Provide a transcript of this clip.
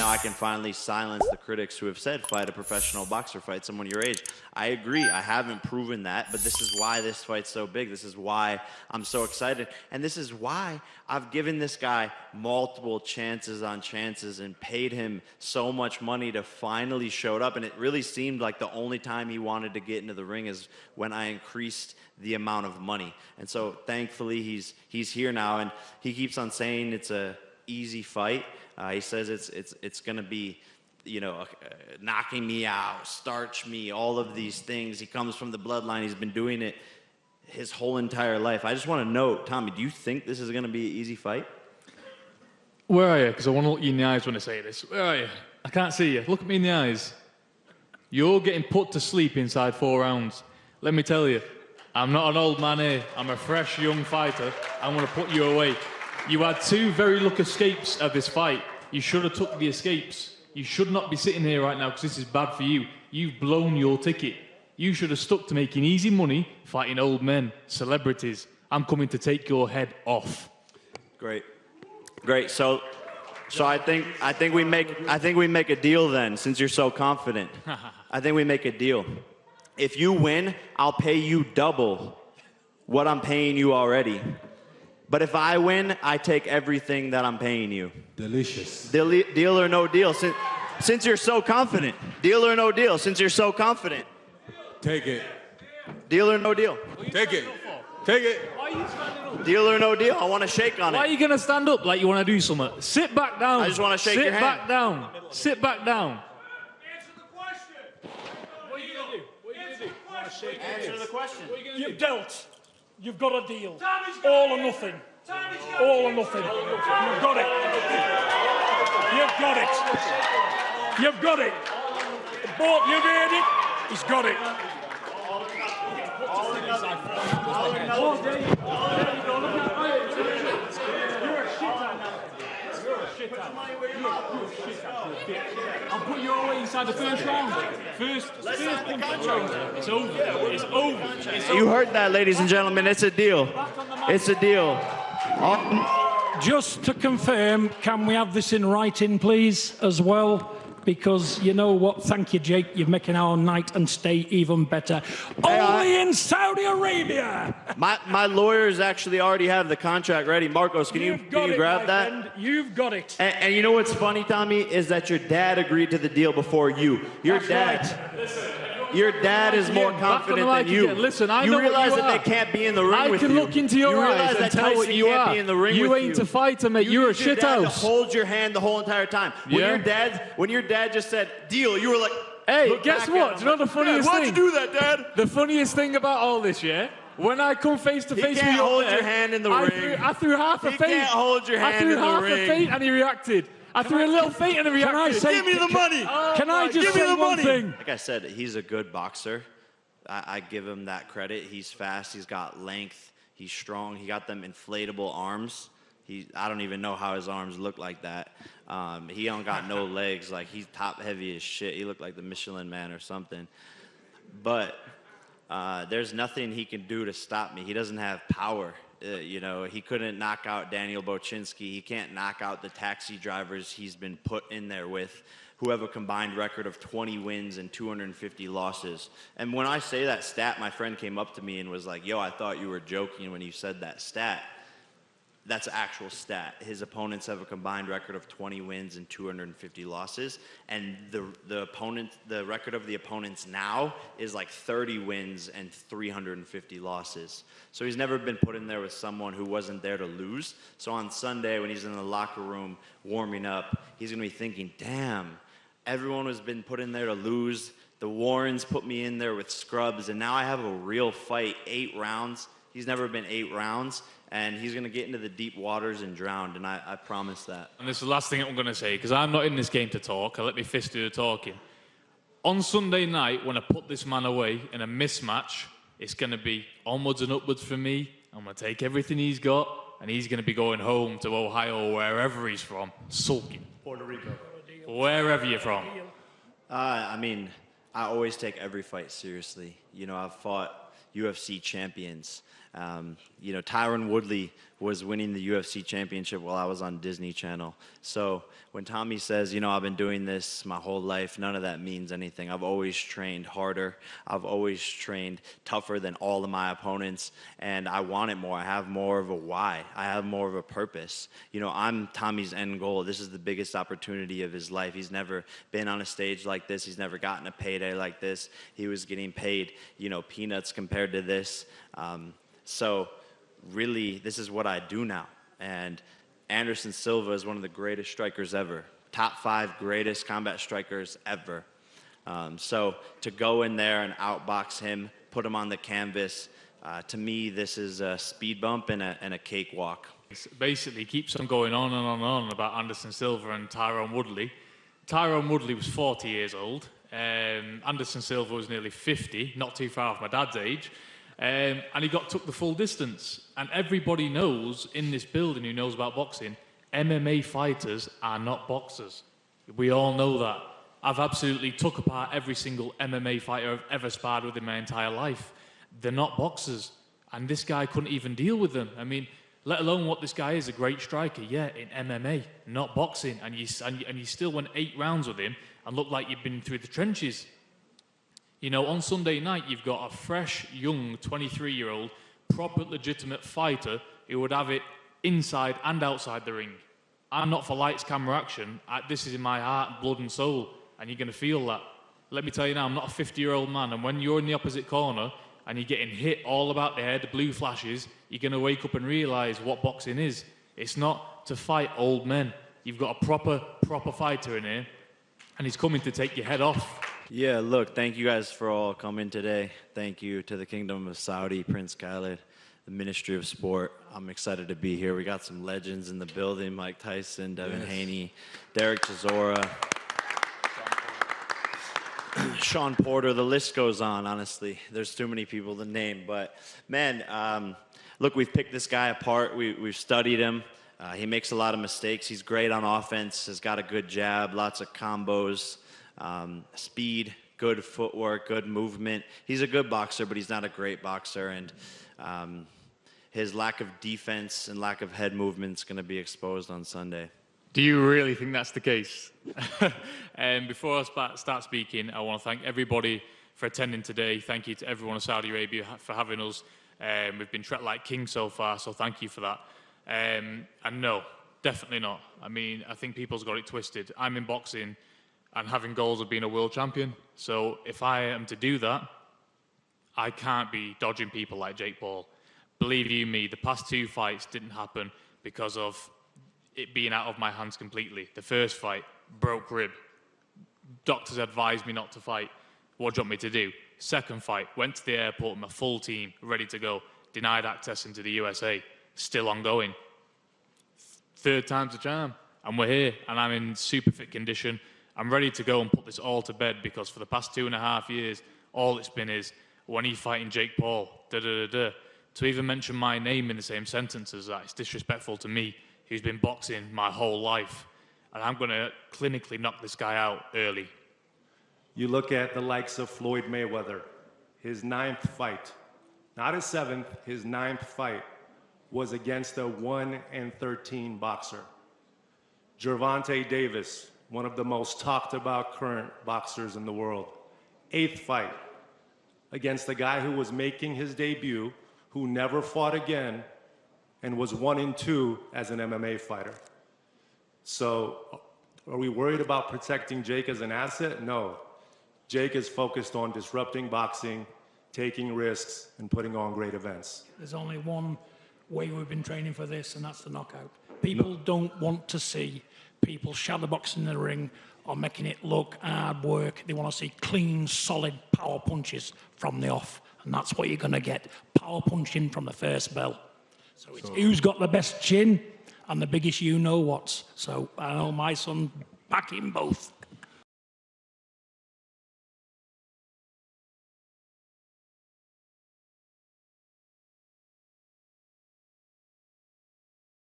now I can finally silence the critics who have said, fight a professional boxer, fight someone your age. I agree, I haven't proven that, but this is why this fight's so big. This is why I'm so excited. And this is why I've given this guy multiple chances on chances and paid him so much money to finally show up. And it really seemed like the only time he wanted to get into the ring is when I increased the amount of money. And so thankfully he's here now, and he keeps on saying it's a easy fight. He says it's going to be, you know, knocking me out, starch me, all of these things. He comes from the bloodline. He's been doing it his whole entire life. I just want to know, Tommy, do you think this is going to be an easy fight? Where are you? Because I want to look you in the eyes when I say this. Where are you? I can't see you. Look at me in the eyes. You're getting put to sleep inside 4 rounds. Let me tell you, I'm not an old man here. I'm a fresh, young fighter. I'm going to put you away. You had 2 very lucky escapes of this fight. You should have took the escapes. You should not be sitting here right now because this is bad for you. You've blown your ticket. You should have stuck to making easy money fighting old men, celebrities. I'm coming to take your head off. Great. So I think we make a deal then, since you're so confident. I think we make a deal. If you win, I'll pay you double what I'm paying you already. But if I win, I take everything that I'm paying you. Delicious. Deal or no deal. Since you're so confident. Deal or no deal, since you're so confident. Take it. Deal or no deal. Take it. Take it. Why are you standing up? Deal or no deal. I want to shake on it. Why are you going to stand up like you want to do something? Sit back down. I just want to shake your hand. Sit back down. Sit back down. Answer the question. What are you going to do? What are you going to do? Answer the question. You've dealt. You've got a deal. All or nothing. All or nothing. You've got it. You've got it. You've got it. Both, you've heard it. He's got it. I'll put you away inside the first round. First punch. It's over. It's over. You heard that, ladies and gentlemen. It's a deal. It's a deal. Just to confirm, can we have this in writing, please, as well? Because you know what? Thank you, Jake. You're making our night and stay even better. Only in Saudi Arabia. My lawyers actually already have the contract ready. Marcos, can you grab that? Friend. You've got it. And you know what's funny, Tommy, is that your dad agreed to the deal before you. Your dad is more confident than you. Listen, I know you realize what you that they can't be in the ring with you. I can look into your eyes and tell what you are. You ain't a fighter, mate. You're a shithouse. Hold your hand the whole entire time. When your dad just said deal, you were like, hey, guess what? Do you know the funniest thing? Why'd you do that, Dad? The funniest thing about all this, yeah? When I come face to face with you, he can't hold your hand in the ring. I threw half a feint. He can't hold your hand in the ring. I threw half a feint and he reacted. I threw a little feint and he reacted. Give me the money. Can I just say one thing? Like I said, he's a good boxer. I give him that credit. He's fast. He's got length. He's strong. He got them inflatable arms. I don't even know how his arms look like that. He don't got no legs. Like, he's top heavy as shit. He looked like the Michelin Man or something. But there's nothing he can do to stop me. He doesn't have power. You know, he couldn't knock out Daniel Bochinski. He can't knock out the taxi drivers he's been put in there with, who have a combined record of 20 wins and 250 losses. And when I say that stat, my friend came up to me and was like, yo, I thought you were joking when you said that stat. That's an actual stat. His opponents have a combined record of 20 wins and 250 losses. And the record of the opponents now is like 30 wins and 350 losses. So he's never been put in there with someone who wasn't there to lose. So on Sunday, when he's in the locker room warming up, he's gonna be thinking, damn, everyone has been put in there to lose. The Warrens put me in there with scrubs, and now I have a real fight, 8 rounds. He's never been 8 rounds, and he's going to get into the deep waters and drown, and I promise that. And this is the last thing I'm going to say, because I'm not in this game to talk. I let me fist do the talking. On Sunday night, when I put this man away in a mismatch, it's going to be onwards and upwards for me. I'm going to take everything he's got, and he's going to be going home to Ohio, wherever he's from, sulking. Puerto Rico. Wherever you're from. I mean, I always take every fight seriously. You know, I've fought UFC champions. You know, Tyron Woodley was winning the UFC championship while I was on Disney Channel. So when Tommy says, you know, I've been doing this my whole life, none of that means anything. I've always trained harder. I've always trained tougher than all of my opponents, and I want it more. I have more of a why. I have more of a purpose. You know, I'm Tommy's end goal. This is the biggest opportunity of his life. He's never been on a stage like this. He's never gotten a payday like this. He was getting paid, you know, peanuts compared to this. So really, this is what I do now. And Anderson Silva is one of the greatest strikers ever. Top 5 greatest combat strikers ever. So to go in there and outbox him, put him on the canvas, to me, this is a speed bump and a cakewalk. Basically, keeps on going on and on and on about Anderson Silva and Tyron Woodley. Tyron Woodley was 40 years old. Anderson Silva was nearly 50, not too far off my dad's age. And he took the full distance. And everybody knows in this building who knows about boxing, MMA fighters are not boxers. We all know that. I've absolutely took apart every single MMA fighter I've ever sparred with in my entire life. They're not boxers. And this guy couldn't even deal with them. I mean, let alone what this guy is, a great striker, yeah, in MMA, not boxing. And you still went 8 rounds with him and looked like you'd been through the trenches. You know, on Sunday night, you've got a fresh, young, 23-year-old, proper, legitimate fighter who would have it inside and outside the ring. I'm not for lights, camera, action. This is in my heart, blood and soul, and you're going to feel that. Let me tell you now, I'm not a 50-year-old man, and when you're in the opposite corner and you're getting hit all about the head, the blue flashes, you're going to wake up and realise what boxing is. It's not to fight old men. You've got a proper fighter in here, and he's coming to take your head off. Yeah, look, thank you guys for all coming today. Thank you to the Kingdom of Saudi, Prince Khaled, the Ministry of Sport. I'm excited to be here. We got some legends in the building, Mike Tyson, Devin Haney, Derek Chisora, Sean Porter. The list goes on, honestly. There's too many people to name. But, man, look, we've picked this guy apart. We've studied him. He makes a lot of mistakes. He's great on offense, has got a good jab, lots of combos. Speed, good footwork, good movement. He's a good boxer, but he's not a great boxer, and his lack of defense and lack of head movement is going to be exposed on Sunday. Do you really think that's the case? Before I start speaking, I want to thank everybody for attending today. Thank you to everyone in Saudi Arabia for having us. We've been treated like kings so far, so thank you for that. And no, definitely not. I mean, I think people's got it twisted. I'm in boxing and having goals of being a world champion. So if I am to do that, I can't be dodging people like Jake Paul. Believe you me, the past 2 fights didn't happen because of it being out of my hands completely. The first fight, broke rib. Doctors advised me not to fight. What do you want me to do? Second fight, went to the airport with my full team, ready to go. Denied access into the USA. Still ongoing. Third time's a charm. And we're here, and I'm in super fit condition. I'm ready to go and put this all to bed because for the past 2.5 years, all it's been is, when are you fighting Jake Paul? Da-da-da-da. To even mention my name in the same sentence as that, it's disrespectful to me, who's been boxing my whole life. And I'm going to clinically knock this guy out early. You look at the likes of Floyd Mayweather, his 9th fight, not his 7th, his 9th fight was against a 1-13 boxer. Gervonta Davis, one of the most talked about current boxers in the world. 8th fight against the guy who was making his debut, who never fought again, and was 1-2 as an MMA fighter. So are we worried about protecting Jake as an asset? No. Jake is focused on disrupting boxing, taking risks, and putting on great events. There's only one way we've been training for this, and that's the knockout. People don't want to see people shadowboxing in the ring or making it look hard work. They want to see clean, solid power punches from the off, and that's what you're going to get. Power punching from the first bell. So it's who's got the best chin and the biggest you-know-whats. So I know my son, back in both.